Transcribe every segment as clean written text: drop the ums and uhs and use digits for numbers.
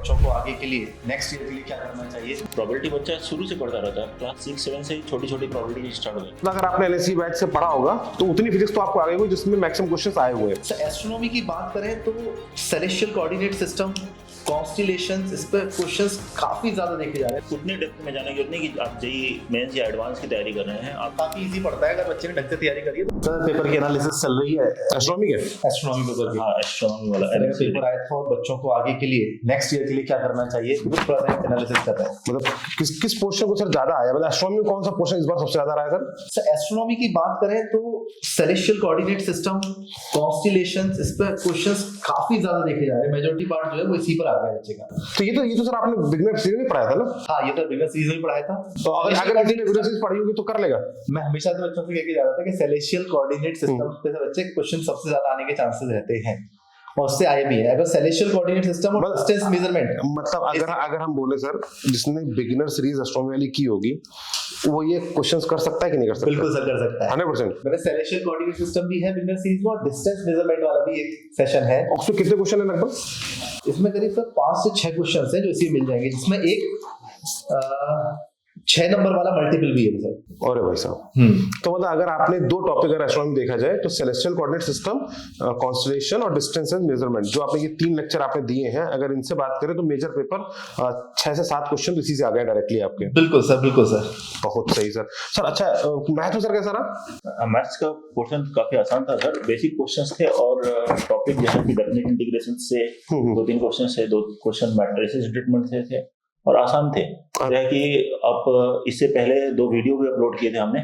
बच्चों को आगे के लिए नेक्स्ट ईयर के लिए क्या करना चाहिए? प्रोबेबिलिटी बच्चा शुरू से पढ़ता रहता है, क्लास 6-7 से ही छोटी छोटी प्रोबेबिलिटी स्टार्ट हो गई। तो अगर आपने एलएससी बैच से पढ़ा होगा तो उतनी फिजिक्स तो आपको आ गई होगी जिसमें मैक्सिमम क्वेश्चंस आए हुए हैं। तो एस्ट्रोनॉमी की बात करें तो सेलेस्टियल कोऑर्डिनेट सिस्टम, कॉन्स्टिलेशंस, इस पर क्वेश्चंस काफी ज्यादा देखे जा रहे हैं। उतने डेप्थ में जाने की जरूरत नहीं कि आप जेईई मेंस या एडवांस की तैयारी कर रहे हैं। आप काफी इजी पड़ता है अगर बच्चे ने ढंग से तैयारी करी है। तो पेपर की एनालिसिस चल रही है एस्ट्रोनॉमी के एस्ट्रोनॉमी पेपर की। हाँ, एस्ट्रोनॉमी वाला पेपर आया था और बच्चों को आगे के लिए नेक्स्ट ईयर के लिए क्या करना चाहिए थोड़ा सा एनालिसिस कर रहे हैं। मतलब किस पोर्शन को सर ज्यादा आया, मतलब एस्ट्रोनॉमी में कौन सा पोर्शन इस बार सबसे ज्यादा रहा है सर? एस्ट्रोनॉमी की बात करें तो सेलेस्टियल कोऑर्डिनेट सिस्टम, कॉन्स्टिलेशंस, इस पर क्वेश्चंस काफी ज्यादा देखे जा रहे हैं। मेजॉरिटी पार्ट जो है वो इसी पर आ गया बच्चे का। तो ये तो सर आपने बिगनर सीरीज में पढ़ाया था ना? हाँ, ये तो बिगनर सीरीज में पढ़ाया था। तो अगर किसी ने बिगनर सीरीज पढ़ी होगी तो कर लेगा। मैं हमेशा से बच्चों से कह के जा रहा था कि सेलेस्टियल कोऑर्डिनेट सिस्टम से बच्चे क्वेश्चन सबसे ज्यादा आने के चांसेस रहते हैं और उससे आए भी है। अगर सेलेस्टियल कोऑर्डिनेट सिस्टम और डिस्टेंस मेजरमेंट, मतलब अगर हम बोले सर जिसने बिगिनर सीरीज एस्ट्रोनॉमी वाली की होगी वो ये क्वेश्चंस कर सकता है कि नहीं कर सकता? बिल्कुल सर कर सकता है 100%। मैंने सेलेस्टियल कोऑर्डिनेट सिस्टम भी है बिगनर सीरीज में और डिस्टेंस मेजरमेंट वाला भी एक सेशन है। उसमें कितने क्वेश्चन है लगभग? इसमें करीब सर 5 से 6 क्वेश्चंस हैं जो इसी मिल जाएंगे, जिसमें एक 6 नंबर वाला मल्टीपल भी है सर। अरे भाई साहब, तो मतलब अगर आपने दो टॉपिक अगर एस्ट्रोनॉमी में देखा जाए तो सेलेस्टियल कोऑर्डिनेट सिस्टम, कॉन्स्टलेशन और डिस्टेंस एंड मेजरमेंट, जो आपने ये 3 लेक्चर आपने दिए हैं, अगर इनसे बात करें तो मेजर पेपर 6 से 7 क्वेश्चन इसी से आ गए डायरेक्टली आपके। बिल्कुल सर, बिल्कुल सर। बहुत सही सर। सर अच्छा, मैथ में सर कैसा रहा? मैथ्स का पोर्शन काफी आसान था सर। बेसिक क्वेश्चंस थे और टॉपिक जैसे कि डेफिनेट इंटीग्रेशन से 2-3 क्वेश्चन से 2 क्वेश्चन मैट्रिसेस ट्रीटमेंट से थे और आसान थे। जैसे कि आप इससे पहले 2 वीडियो भी अपलोड किए थे हमने,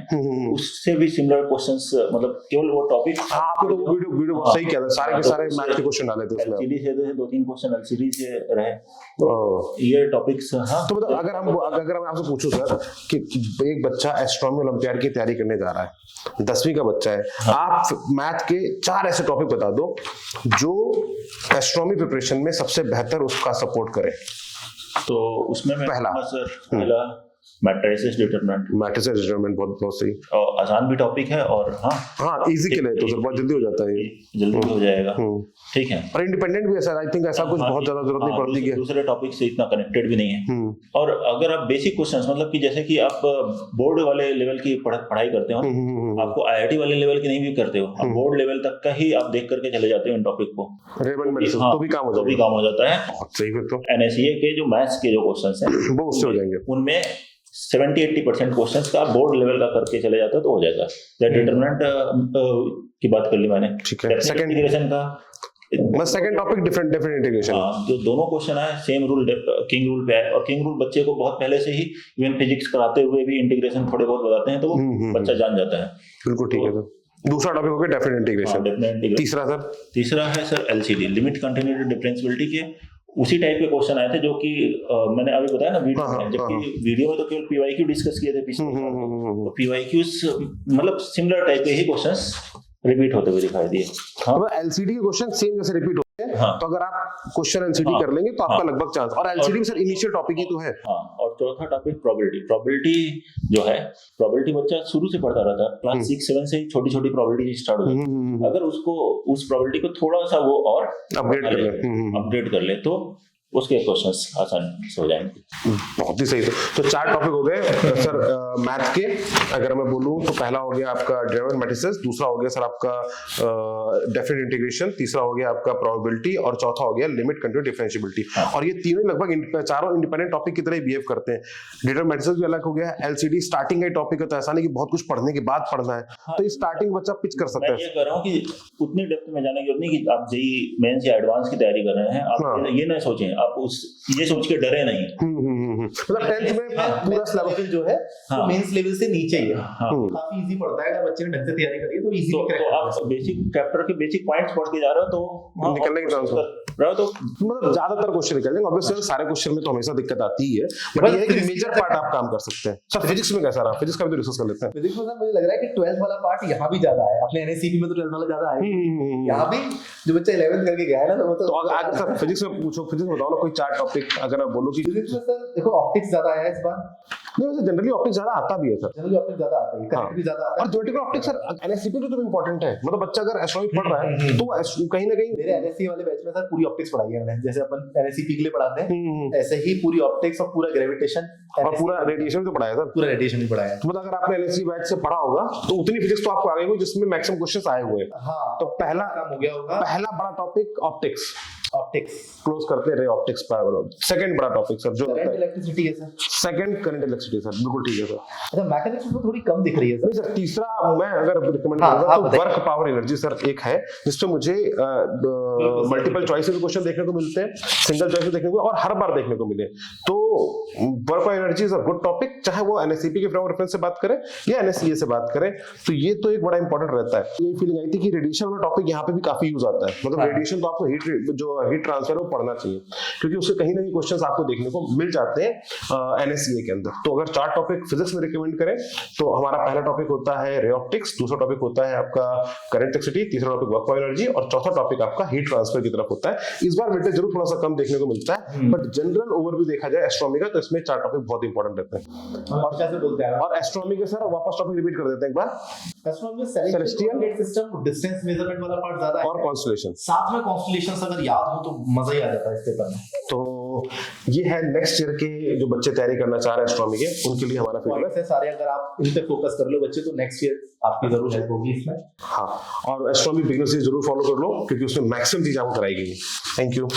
उससे भी सिमिलर क्वेश्चंस, मतलब केवल वो टॉपिक आपको तो वीडियो सही किया था, सारे के सारे मैथ के क्वेश्चन डाले थे उसमें। एलसीडी से 2-3 क्वेश्चन एलसीडी से रहे, तो ये टॉपिक्स। हाँ, तो मतलब अगर मैं आपसे पूछूं सर कि एक बच्चा एस्ट्रोनॉमी ओलंपियाड की तैयारी करने जा रहा है, 10वीं का बच्चा है, आप मैथ के 4 ऐसे टॉपिक बता दो जो एस्ट्रोनॉमी प्रिपरेशन में सबसे बेहतर उसका सपोर्ट करे। तो उसमें मैं पहला पहला मैट्रिसेस डिटरमिनेंट बहुत सही और आसान भी टॉपिक है और हाँ इजी के लिए तो सर बहुत जल्दी हो जाता है, जल्दी हो जाएगा। ठीक है, और इंडिपेंडेंट भी है सर। आई थिंक ऐसा कुछ बहुत ज्यादा जरूरत नहीं पड़ती है, दूसरे टॉपिक से इतना कनेक्टेड भी नहीं है। और अगर आप बेसिक क्वेश्चंस, मतलब कि जैसे कि आप बोर्ड वाले लेवल की पढ़ाई करते हो, आपको आईआईटी वाले लेवल की नहीं भी करते हो, आप बोर्ड लेवल तक का ही आप देख करके चले जाते हो इन टॉपिक को, तो भी काम हो जाता है। बहुत सही। फिर तो एनएसईए के जो मैथ्स के जो क्वेश्चंस हैं वो उससे हो जाएंगे, उनमें 70-80% क्वेश्चंस का बोर्ड लेवल का करके चले जाता है तो हो जाएगा। डिटरमिनेंट की बात कर ली मैंने। ठीक है, सेकंड इंटीग्रेशन का बस सेकंड टॉपिक डिफरेंट इंटीग्रेशन। जो दोनों क्वेश्चन है सेम रूल, किंग रूल पे है, और किंग रूल बच्चे को बहुत पहले से ही इवन फिजिक्स कराते हुए भी इंटीग्रेशन थोड़े बहुत बताते हैं तो वो बच्चा जान जाता है। बिल्कुल ठीक है सर। दूसरा टॉपिक हो गया डेफिनेट इंटीग्रेशन। तीसरा है sir LCD, limit continuity differentiability के उसी टाइप के क्वेश्चन आए थे जो कि मैंने अभी बताया ना वीडियो में, जबकि वीडियो में तो केवल पीवाईक्यू डिस्कस किए थे पिछले, तो पीवाईक्यूज मतलब सिमिलर टाइप के ही क्वेश्चंस रिपीट होते हुए दिखाई दिए। हाँ, एलसीडी के क्वेश्चन सेम जैसे रिपीट होते हैं। हाँ, तो अगर आप क्वेश्चन एलसीडी कर लेंगे तो आपका लगभग चांस, और एलसीडी में सर इनिशियल टॉपिक ही तो है। हाँ, और चौथा टॉपिक प्रोबेबिलिटी जो है, प्रोबेबिलिटी बच्चा शुरू से पढ़ता रहता है, क्लास 6-7 से ही छोटी छोटी प्रोबेबिलिटी स्टार्ट हो जाती है। अगर उसको उस प्रोबेबिलिटी को थोड़ा सा वो और अपग्रेड कर ले तो उसके क्वेश्चंस आसान हो जाएंगे। बहुत ही सही। तो 4 टॉपिक हो गए सर मैथ के। अगर मैं बोलूं तो पहला हो गया आपका डिटरमिनेंट मैट्रिसेस, दूसरा हो गया सर आपका डेफिनेट इंटीग्रेशन, तीसरा हो गया आपका प्रोबेबिलिटी और चौथा हो गया लिमिट कंटिन्यूटी डिफरेंशिएबिलिटी। और ये तीनों लगभग चारों इंडिपेंडेंट टॉपिक की तरह ही बिहेव करते हैं। डिटरमिनेंट मैट्रिसेस भी अलग हो गया, एलसीडी स्टार्टिंग का टॉपिक है तो ऐसा नहीं कि बहुत कुछ पढ़ने के बाद पढ़ना है। तो ये स्टार्टिंग बच्चा पिच कर सकता है। मैं ये कह रहा हूं कि उतनी डेप्थ में जाने की जरूरत नहीं कि आप जेईई मेंस या एडवांस की तैयारी कर रहे हैं। आप ये ना सोचें, आप ये सोच के डरे नहीं। मतलब 10th में पूरा सिलेबस जो है वो मेंस लेवल से नीचे ही है। काफी इजी पड़ता है अगर बच्चे ने ढंग से तैयारी करी है तो इजी तो आप बेसिक चैप्टर के बेसिक पॉइंट्स पढ़ के जा रहे हो तो निकलने के चांस रहा तो मतलब ज्यादातर क्वेश्चन निकल जाएंगे। ऑब्वियसली सारे क्वेश्चन में तो हमेशा दिक्कत आती ही है, बट ये है कि मेजर पार्ट आप काम कर सकते हैं। सर फिजिक्स में कैसा रहा? फिजिक्स का भी डिस्कस कर लेते हैं। फिजिक्स में मुझे लग रहा है कि 12th वाला पार्ट यहाँ भी ज्यादा है। अपने एनएससीपी में तो 12th वाला ज्यादा है, यहाँ भी जो बच्चा 11th करके गया है ना वो तो अगर सर फिजिक्स में पूछो, फिजिक्स में बताओ ना कोई 4 टॉपिक अगर आप बोलो कि फिजिक्स में सर देखो ऑप्टिक्स ज्यादा है इस बार, नहीं वैसे जनरली ऑप्टिक्स ज्यादा आता भी है सर, जनरली ऑप्टिक्स ज्यादा आता है, करंट भी ज्यादा आता और है। ज्योमेट्रिकल ऑप्टिक्स सर एनएससीपी तो इंपॉर्टेंट है, मतलब बच्चा अगर एस्ट्रोनॉमी पढ़ रहा है तो वो कहीं ना कहीं मेरे एनएससी वाले बैच में सर पूरी ऑप्टिक्स पढ़ाई है मैंने, जैसे अपन एनएससी के लिए पढ़ाते हैं ऐसे ही पूरी ऑप्टिक्स और पूरा ग्रेविटेशन और पूरा रेडिएशन भी तो पढ़ाया सर। पूरा रेडिएशन भी पढ़ाया है। तो मतलब अगर आपने एनएससी बैच से पढ़ा होगा तो उतनी फिजिक्स तो आपको आ गई होगी जिसमें मैक्सिमम क्वेश्चंस आए हुए हैं। हाँ, तो पहला काम हो गया होगा पहला बड़ा टॉपिक ऑप्टिक्स, ऑप्टिक्स। क्लोज करते रहे ऑप्टिक्स पर। सेकंड बड़ा टॉपिक सर जो करंट इलेक्ट्रिसिटी है sir. Second current electricity sir, बिल्कुल ठीक है सर। अच्छा, मैकेनिक्स में थोड़ी कम दिख रही है नहीं सर। सर, तीसरा मैं अगर रिकमेंड हाँ, करूंगा आप तो बताइए। वर्क पावर एनर्जी सर एक है जिसपे मुझे मल्टीपल चॉइस के क्वेश्चन देखने को मिलते हैं, सिंगल चॉइस में देखने को और हर बार देखने को मिले। तो work power energy is a good topic, चाहे वो एनएससीपी के फ्रेम ऑफ रेफरेंस से बात करें या एनएससीए से बात करें, तो ये तो एक बड़ा इंपॉर्टेंट रहता है। ये फीलिंग आई थी कि रेडिएशन वाला टॉपिक यहाँ पे भी काफी यूज आता है, मतलब हाँ। रेडिएशन तो आपको हीट ट्रांसफर वो पढ़ना चाहिए क्योंकि उससे कहीं ना कहीं क्वेश्चंस आपको देखने को मिल जाते हैं एनएससीए के अंदर। तो अगर 4 टॉपिक फिजिक्स में रिकमेंड करें तो हमारा पहला टॉपिक होता है रे ऑप्टिक्स, दूसरा टॉपिक होता है आपका करंट इलेक्ट्रिसिटी, तीसरा टॉपिक वर्क पावर एनर्जी और चौथा टॉपिक आपका हीट ट्रांसफर की तरफ होता है। इस बार वेटेज जरूर थोड़ा सा कम देखने को मिलता है, बट जनरल ओवरव्यू देखा जाए एस्ट्रोनॉमी का तो इसमें 4 टॉपिक बहुत इंपॉर्टेंट रहते हैं। और कैसे बोलते हैं और एस्ट्रोनॉमी के सर वापस टॉपिक रिपीट कर देते हैं एक बार, एस्ट्रोनॉमी में Celestial celestial coordinate system, distance measurement वाला पार्ट ज्यादा है और कॉन्स्टलेशन। साथ में कॉन्स्टलेशंस अगर याद हो तो मजा ही आ जाता है इस पेपर में। तो ये है नेक्स्ट ईयर के जो बच्चे तैयारी करना चाह रहे हैं एस्ट्रोनॉमी के, उनके लिए हमारा फीडबैक। पॉइंट्स है सारे, अगर आप इन पे फोकस कर लो बच्चे तो नेक्स्ट ईयर आपकी जरूर हेल्प होगी इसमें। हाँ, और एस्ट्रोनॉमी बिगनर्स जरूर फॉलो कर लो क्योंकि उसमें मैक्सिमम चीज आपको कराई गई है। Thank you.